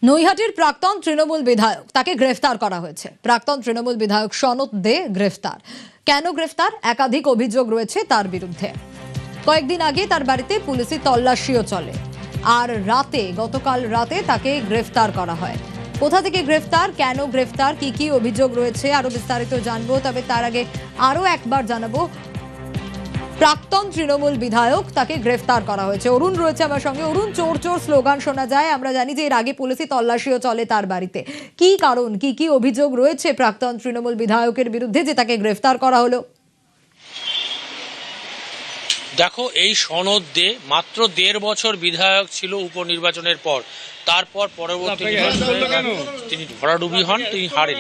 নৈহাটির প্রাক্তন তৃণমূল বিধায়ক তাকে গ্রেফতার করা হয়েছে। প্রাক্তন তৃণমূল বিধায়ক সনৎ দে গ্রেফতার। কেন গ্রেফতার? একাধিক অভিযোগ রয়েছে তার বিরুদ্ধে। কয়েকদিন আগে তার বাড়িতে পুলিশি তল্লাশিও চলে, আর গতকাল রাতে তাকে গ্রেফতার করা হয়। কোথা থেকে গ্রেফতার, কেন গ্রেফতার, কি কি অভিযোগ রয়েছে আরো বিস্তারিত জানবো। তবে তার আগে আরো একবার জানাবো, প্রাক্তন তৃণমূল বিধায়ক তাকে গ্রেফতার করা হয়েছে। অরুণ রয়েছে আমার সঙ্গে। অরুণ, চোর চোর স্লোগান শোনা যায়, আমরা জানি যে এর আগে পুলিশি তল্লাশিও চলে তার বাড়িতে। কি কারণ, কি কি অভিযোগ রয়েছে প্রাক্তন তৃণমূল বিধায়কের বিরুদ্ধে যে তাকে গ্রেফতার করা হলো? দেখো, এই সনৎ দে মাত্র ১.৫ বছর বিধায়ক ছিল উপনির্বাচনের পর। তারপর পরবর্তী তিনি ভরাডুবি হন, তিনি হারেন।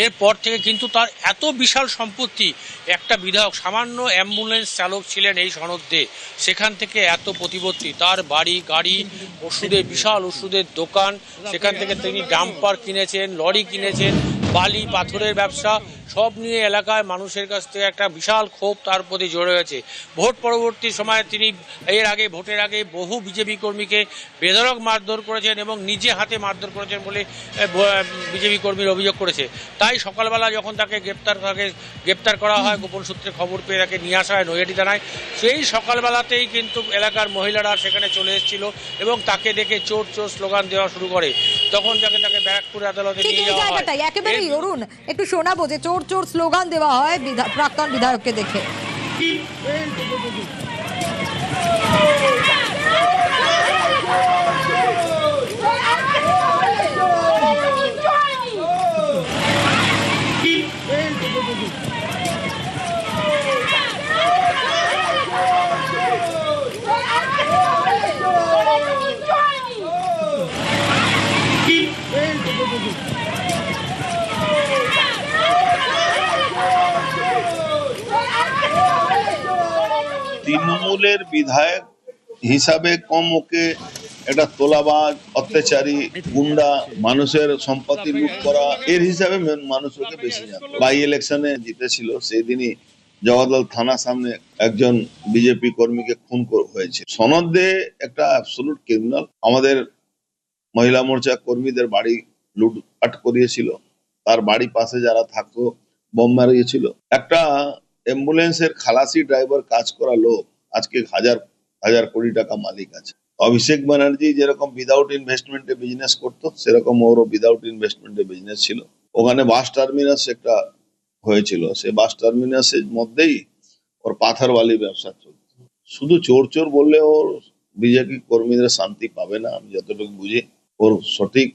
এরপর থেকে কিন্তু তার এত বিশাল সম্পত্তি, একটা বিধায়ক সামান্য অ্যাম্বুলেন্স চালক ছিলেন এই সনৎ দে, সেখান থেকে এত প্রতিপত্তি, তার বাড়ি গাড়ি, ওষুধের বিশাল ওষুধের দোকান, সেখান থেকে তিনি ডাম্পার কিনেছেন, লরি কিনেছেন, বালি পাথরের ব্যবসা, সব নিয়ে এলাকায় মানুষের কাছ থেকে একটা বিশাল ক্ষোভ তার প্রতি জড়ে হয়েছে। ভোট পরবর্তী সময়ে তিনি ভোটের আগে বহু বিজেপি কর্মীকে বেধড়ক মারধর করেছেন এবং নিজে হাতে মারধর করেছেন বলে বিজেপি কর্মীর অভিযোগ করেছে। তাই সকালবেলা যখন তাকে গ্রেপ্তার করা হয়, গোপন সূত্রে খবর পেয়ে তাকে নিয়ে আসা হয় নৈহাটি থানায়। সেই সকালবেলাতেই কিন্তু এলাকার মহিলারা সেখানে চলে এসেছিল এবং তাকে দেখে চোর চোর স্লোগান দেওয়া শুরু করে। তখন তাকে ব্যারাকপুর আদালতে নিয়ে যাওয়া হয়। একেবারেই অরুণ, একটু শোনাবো যে চোর চোর স্লোগান দেওয়া হয় প্রাক্তন বিধায়ককে দেখে। তৃণমূলের বিধায়ক হিসাবে কম, ওকে একটা তোলাবাজ, অত্যাচারী, গুন্ডা, মানুষের সম্পত্তি লুট করা, এর হিসাবে মানুষ ওকে বেশি জানে। বাই ইলেকশনে জিতেছিল, সেই দিনই জগদ্দল থানার সামনে একজন বিজেপি কর্মীকে খুন হয়েছে। সনৎ দে একটা অ্যাবসলিউট ক্রিমিনাল। আমাদের মহিলা মোর্চা কর্মীদের বাড়ি লুটপাট করিয়েছিল, তার বাড়ি পাশে যারা থাকতো বোম মারিয়েছিল। একটা অ্যাম্বুলেন্সের খালাসি ড্রাইভার কাজ করা লোক আজকে হাজার হাজার কোটি টাকা মালিক আছে। অভিষেক ব্যানার্জি যেরকম উইদাউট ইনভেস্টমেন্টে বিজনেস করতো, সেরকম ওরও উইদাউট ইনভেস্টমেন্টে বিজনেস ছিল। ওখানে বাস টার্মিনাস একটা হয়েছিল, সে বাস টার্মিনাসের মধ্যেই ওর পাথর বালি ব্যবসা চলত। শুধু চোর চোর বললে ওর বিজেপি কর্মীদের শান্তি পাবে না, আমি যতটুকু বুঝি। ওর সঠিক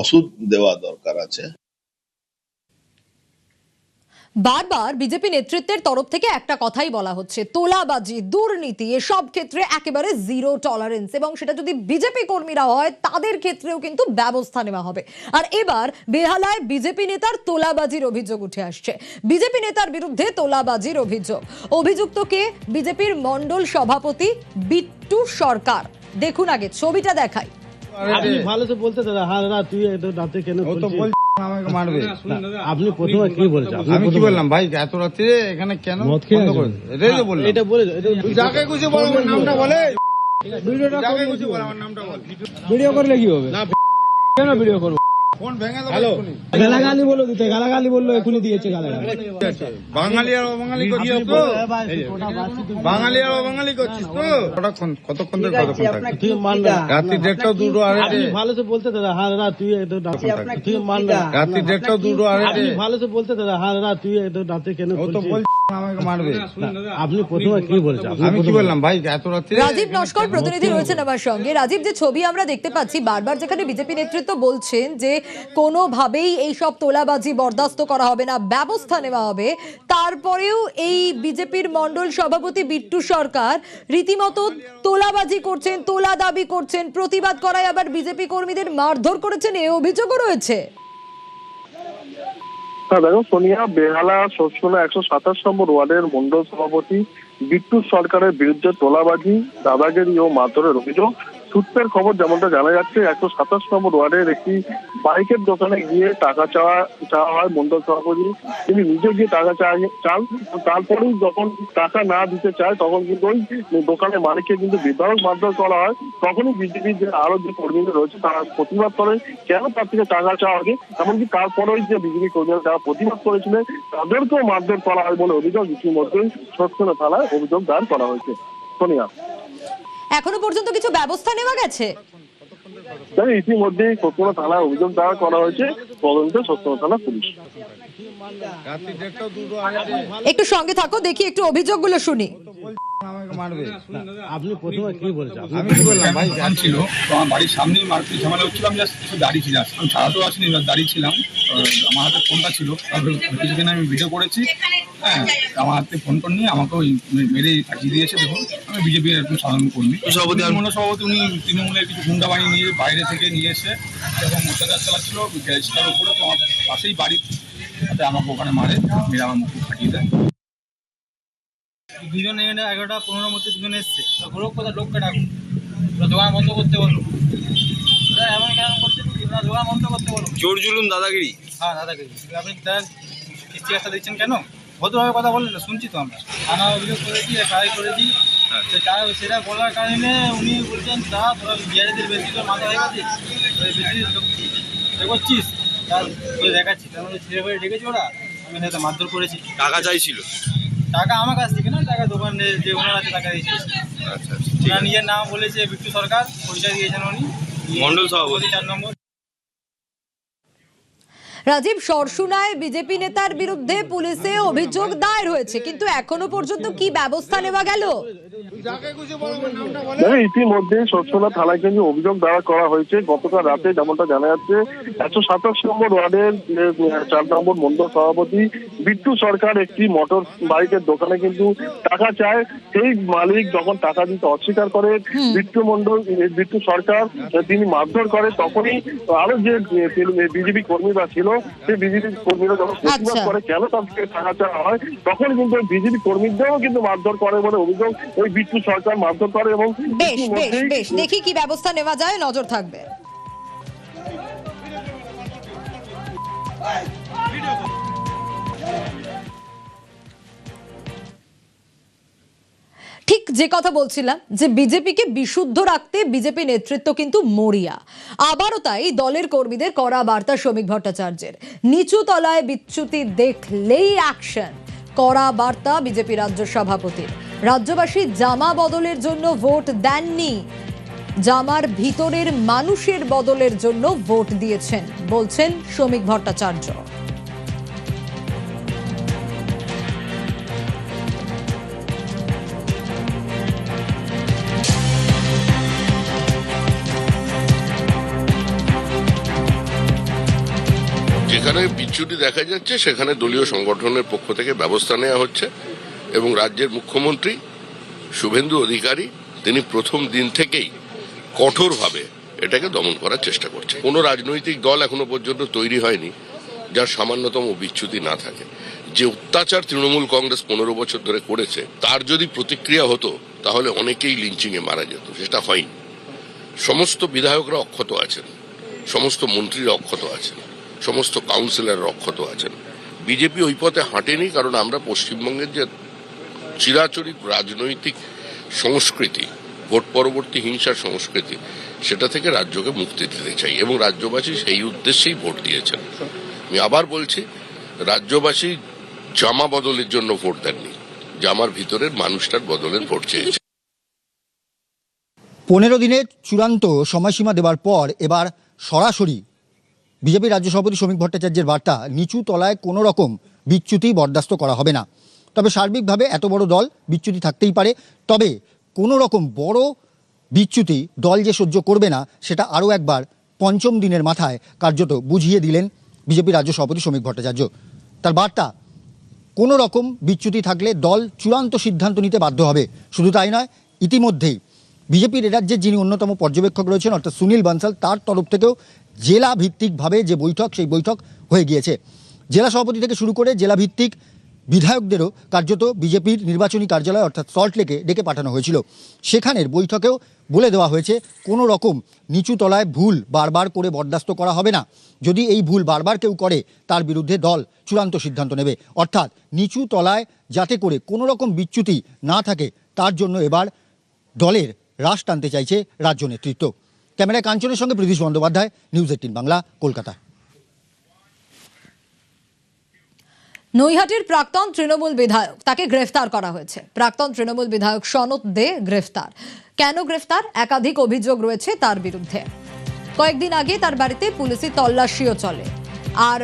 ওষুধ দেওয়া দরকার আছে। বারবার বিজেপি নেতৃত্বের তরফ থেকে একটা কথাই বলা হচ্ছে, তোলাবাজি, দুর্নীতি এসব ক্ষেত্রে একেবারে জিরো টলারেন্স, এবং সেটা যদি বিজেপি কর্মীরা হয় তাদের ক্ষেত্রেও কিন্তু ব্যবস্থা নেওয়া হবে। আর এবার বেহালায় বিজেপি নেতার তোলাবাজির অভিযোগ উঠে আসছে। বিজেপি নেতার বিরুদ্ধে তোলাবাজির অভিযুক্ত কে? বিজেপির মণ্ডল সভাপতি বিট্টু সরকার। দেখুন আগে ছবিটা দেখাই। আপনি ভালো তো বলতে দাদা, হ্যাঁ দাদা তুই রাতে কেন আমাকে মারবে? আপনি প্রথমে কি বলছেন? আমি কি বললাম ভাই, এত রাত্রে এখানে কেন বন্ধ করেছে? এটাই তো বললাম। এটা বলে যাকে খুশি বল, আমার নামটা বলে। ভিডিওটা যাকে খুশি বল, আমার নামটা বল। ভিডিও করলে কি হবে? কেন ভিডিও করব? ফোন ভেঙে দাও। হ্যালো, গালাগালি বলো দিতে, গালাগালি বললো এখনই দিয়েছে গালাগালি। বাঙালি আর অবাঙালি করছিস তো? বাঙালি আর অবাঙালি করছিস তো? কতক্ষণ ধরে তুই মানবে? রাত্রি 1:30 2 আপনি ভালো তো বলতে দাদা, হ্যাঁ দাদা তুই তুই মানবে? রাত্রি 1:30 2 আপনি ভালো তো বলতে দাদা, হ্যাঁ দাদা তুই রাতে কেন ও তো বল আমাকে মারবে? আপনি প্রথমে কি বলছেন? আমি কি বললাম ভাই, এত রাত্রে? রাজীব নস্কর প্রতিনিধি রয়েছেন আমার সঙ্গে। রাজীব, যে ছবি আমরা দেখতে পাচ্ছি বারবার, যেখানে বিজেপি নেতৃত্ব বলছেন যে কোনোভাবেই এই সব তোলাবাজি বরদাস্ত করা হবে না, ব্যবস্থা নেওয়া হবে, তারপরেও এই বিজেপির মণ্ডল সভাপতি বিট্টু সরকার রীতিমতো তোলাবাজি করছেন, তোলা দাবি করছেন, প্রতিবাদ করায় আবার বিজেপি কর্মীদের মারধর করেছেন, এই অভিযোগও রয়েছে। দেখো সোনিয়া, বেহালা শোষণা 127 নম্বর ওয়ার্ডের মন্ডল সভাপতি বিট্টু সরকারের বিরুদ্ধে তোলাবাজি, দাদাগিরি ও মারধরের অভিযোগ। সূত্রের খবর যেমনটা জানা যাচ্ছে 127 নম্বর ওয়ার্ডের একটি বাইকের দোকানে গিয়ে টাকা চাওয়া হয় মন্ডল সভাপতি। তিনি নিজে গিয়ে টাকা চান, তারপরেই যখন টাকা না দিতে চায় তখন কিন্তু ওই দোকানের মালিককে কিন্তু বিধায়ক মারধর করা হয়। তখনই বিজেপির যে আরো যে কর্মীরা রয়েছে তারা প্রতিবাদ করে কেন তার থেকে টাকা চাওয়া আগে, এমনকি তারপরেই যে বিজেপি কর্মীরা যারা প্রতিবাদ করেছিলেন তাদেরকেও মারধর করা হয় বলে অভিযোগ ইতিমধ্যেই সত্যনা থানায় অভিযোগ দায়ের করা হয়েছে। সোনিয়া, এখনো পর্যন্ত কিছু ব্যবস্থা নেওয়া গেছে? ইতিমধ্যেই সত্যনা থানায় অভিযোগ দায়ের করা হয়েছে, তদন্তে সত্যনা থানা পুলিশ। রাত্রি 1:30 আগে একটু সঙ্গে থাকো, দেখি একটু অভিযোগগুলো শুনি। আমাকে মারবে। আপনি প্রথমে কি বলেছেন? আমি কি বললাম ভাই, দোকান ছিল তো আমার বাড়ির সামনেই মারপিট ঝামেলা হচ্ছিল। আমি জাস্ট কিছু দাঁড়িয়ে ছিলাম, আমি ছাড়াতেও আসিনি, দাঁড়িয়ে ছিলাম। আমার হাতে ফোনটা ছিল, তারপরে কিছুদিন আমি ভিডিও করেছি। হ্যাঁ, আমার হাতে ফোন নিয়ে আমাকে ওই মেরে পাঠিয়ে দিয়েছে। দেখুন, আমি বিজেপির একজন সাধারণ কর্মী, সভাপতি উনি তৃণমূলের কিছু গুন্ডা বাহিনী নিয়ে বাইরে থেকে নিয়ে এসে এবং অত্যাচার চালাচ্ছিল গ্যারেজটার উপরে। তো আমার পাশেই বাড়ি, তাতে আমাকে ওখানে মারে, মেরে আমার মুখে ফাটিয়ে দেয়। দুজনে 11:15 মধ্যে দুজনে এসছে, লোক কোথায় লোককে ডাকুন, দোকান বন্ধ করতে বলুন। এমন কেন করছে, দোকান বন্ধ করতে বলুন। জোর জুলুম দাদাগিরি। হ্যাঁ দাদাগিরি। আপনি কিস্তি একটা দিচ্ছেন কেন? ভদ্রভাবে কথা বললেন না, শুনছি তো আমরা। থানা অভিযোগ করেছি, এফআইআর করেছি। সেটা বলার কারণে উনি বলছেন তোরা বিহারিদের বেশি তো মাথা হয়ে গেছে, বেশি করছিস, তার দেখাচ্ছি। তার মধ্যে ছেলে হয়ে ডেকেছি ওরা, আমি হয়তো মারধর করেছি। টাকা চাইছিল? টাকা আমার কাছ থেকে না, টাকা দোকানে যে ওনার আছে টাকা দিয়েছে। আচ্ছা, ওনার নিজের নাম বলেছে বিট্টু সরকার, পরিচয় দিয়েছেন উনি, মন্ডল সভাপতি 4 নম্বর। রাজীব, সরসুনায় বিজেপি নেতার বিরুদ্ধে পুলিশে অভিযোগ দায়ের হয়েছে, কিন্তু এখনো পর্যন্ত কি ব্যবস্থা নেওয়া গেল? ইতিমধ্যে সরসুনা থানায় কিন্তু অভিযোগ দায়ের করা হয়েছে। গতকাল রাতে যেমনটা জানা যাচ্ছে 127 নম্বর ওয়ার্ডের 4 নম্বর মন্ডল সভাপতি বিট্টু সরকার একটি মোটর বাইকের দোকানে কিন্তু টাকা চায়। সেই মালিক যখন টাকা দিতে অস্বীকার করে বিট্টু সরকার তিনি মারধর করে। তখনই আরো যে বিজেপি কর্মীরা ছিল সেই বিজেপি কর্মীরা যখন প্রতিবাদ করে কেন তার থেকে টাকা চাওয়া হয়, তখন কিন্তু বিজেপি কর্মীদেরও কিন্তু মারধর করে বলে অভিযোগ। ওই বিট্টু সরকার মারধর করে এবং বেশ দেখি কি ব্যবস্থা নেওয়া যায়, নজর থাকবে। ঠিক যে কথা বলছিলাম যে বিজেপিকে বিশুদ্ধ রাখতে বিজেপি নেতৃত্ব কিন্তু মরিয়া। আবারও তাই দলের কর্মীদের কড়া বার্তা শ্রমিক ভট্টাচার্যের। নিচু তলায় বিচ্যুতি দেখলেই অ্যাকশন, কড়া বার্তা বিজেপি রাজ্য সভাপতির। রাজ্যবাসী জামা বদলের জন্য ভোট দেননি, জামার ভিতরের মানুষের বদলের জন্য ভোট দিয়েছেন বলছেন শ্রমিক ভট্টাচার্য। যেখানে বিচ্যুতি দেখা যাচ্ছে সেখানে দলীয় সংগঠনের পক্ষ থেকে ব্যবস্থা নেওয়া হচ্ছে এবং রাজ্যের মুখ্যমন্ত্রী শুভেন্দু অধিকারী তিনি প্রথম দিন থেকেই কঠোরভাবে এটাকে দমন করার চেষ্টা করছে। কোনো রাজনৈতিক দল এখনো পর্যন্ত তৈরি হয়নি যার সামান্যতম বিচ্যুতি না থাকে। যে অত্যাচার তৃণমূল কংগ্রেস 15 বছর ধরে করেছে তার যদি প্রতিক্রিয়া হতো তাহলে অনেকেই লিঞ্চিংয়ে মারা যেত, সেটা হয়নি। সমস্ত বিধায়করা অক্ষত আছেন, সমস্ত মন্ত্রীরা অক্ষত আছেন, সমস্ত কাউন্সিলর অক্ষত আছেন। বিজেপি ওই পথে হাঁটেনি, কারণ আমরা পশ্চিমবঙ্গের যে চিরাচরিত রাজনৈতিক সংস্কৃতি, ভোট পরবর্তী হিংসার সংস্কৃতি, সেটা থেকে রাজ্যকে মুক্তি দিতে চাই এবং রাজ্যবাসী সেই উদ্দেশ্যেই ভোট দিয়েছেন। আমি আবার বলছি, রাজ্যবাসী জামা বদলের জন্য ভোট দেননি, জামার ভিতরের মানুষটার বদলের ভোট চেয়েছে। 15 দিনের চূড়ান্ত সময়সীমা দেওয়ার পর এবার সরাসরি বিজেপি রাজ্য সভাপতি শ্রমিক ভট্টাচার্যের বার্তা, নিচু তলায় কোনো রকম বিচ্যুতি বরদাস্ত করা হবে না। তবে সার্বিকভাবে এত বড় দল বিচ্যুতি থাকতেই পারে, তবে কোনো রকম বড় বিচ্যুতি দল যে সহ্য করবে না সেটা আরও একবার পঞ্চম দিনের মাথায় কার্যত বুঝিয়ে দিলেন বিজেপি রাজ্য সভাপতি শ্রমিক ভট্টাচার্য। তার বার্তা, কোনো রকম বিচ্যুতি থাকলে দল চূড়ান্ত সিদ্ধান্ত নিতে বাধ্য হবে। শুধু তাই নয়, ইতিমধ্যেই বিজেপির রাজ্যের যিনি অন্যতম পর্যবেক্ষক রয়েছেন অর্থাৎ সুনীল বানসাল, তার তরফ থেকেও জেলা ভিত্তিকভাবে যে বৈঠক, সেই বৈঠক হয়ে গিয়েছে। জেলা সভাপতি থেকে শুরু করে জেলা ভিত্তিক বিধায়কদেরও কার্যত বিজেপির নির্বাচনী কার্যালয় অর্থাৎ সল্টলেকে ডেকে পাঠানো হয়েছিল। সেখানের বৈঠকেও বলে দেওয়া হয়েছে কোনো রকম নিচু তলায় ভুল বারবার করে বরদাস্ত করা হবে না। যদি এই ভুল বারবার কেউ করে তার বিরুদ্ধে দল চূড়ান্ত সিদ্ধান্ত নেবে। অর্থাৎ নিচু তলায় যাতে করে কোনো রকম বিচ্যুতি না থাকে তার জন্য এবার দলের রাশ টানতে চাইছে রাজ্য নেতৃত্ব। ক্যামেরায় কাঞ্চনের সঙ্গে প্রীতিশ বন্দ্যোপাধ্যায়, নিউজ 18 বাংলা, কলকাতা। নৈহাটির প্রাক্তন তৃণমূল বিধায়ক, তাকে গ্রেফতার করা হয়েছে। প্রাক্তন তৃণমূল বিধায়ক সনৎ দে গ্রেফতার। কেন গ্রেফতার? একাধিক অভিযোগ রয়েছে তার বিরুদ্ধে। কয়েকদিন আগে তার বাড়িতে পুলিশি তল্লাশিও চলে, আর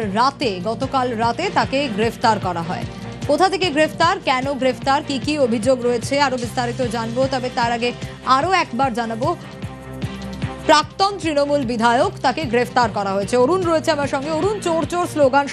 গতকাল রাতে তাকে গ্রেফতার করা হয়। কোথা থেকে গ্রেফতার, কেন গ্রেফতার, কি কি অভিযোগ রয়েছে আরো বিস্তারিত জানবো। তবে তার আগে আরো একবার জানাবো, প্রাক্তন তৃণমূল বিধায়ক, তাকে গ্রেফতার করা হয়েছে। অরুণ রয়েছে আমার সঙ্গে। অরুণ, চোর চোর স্লোগান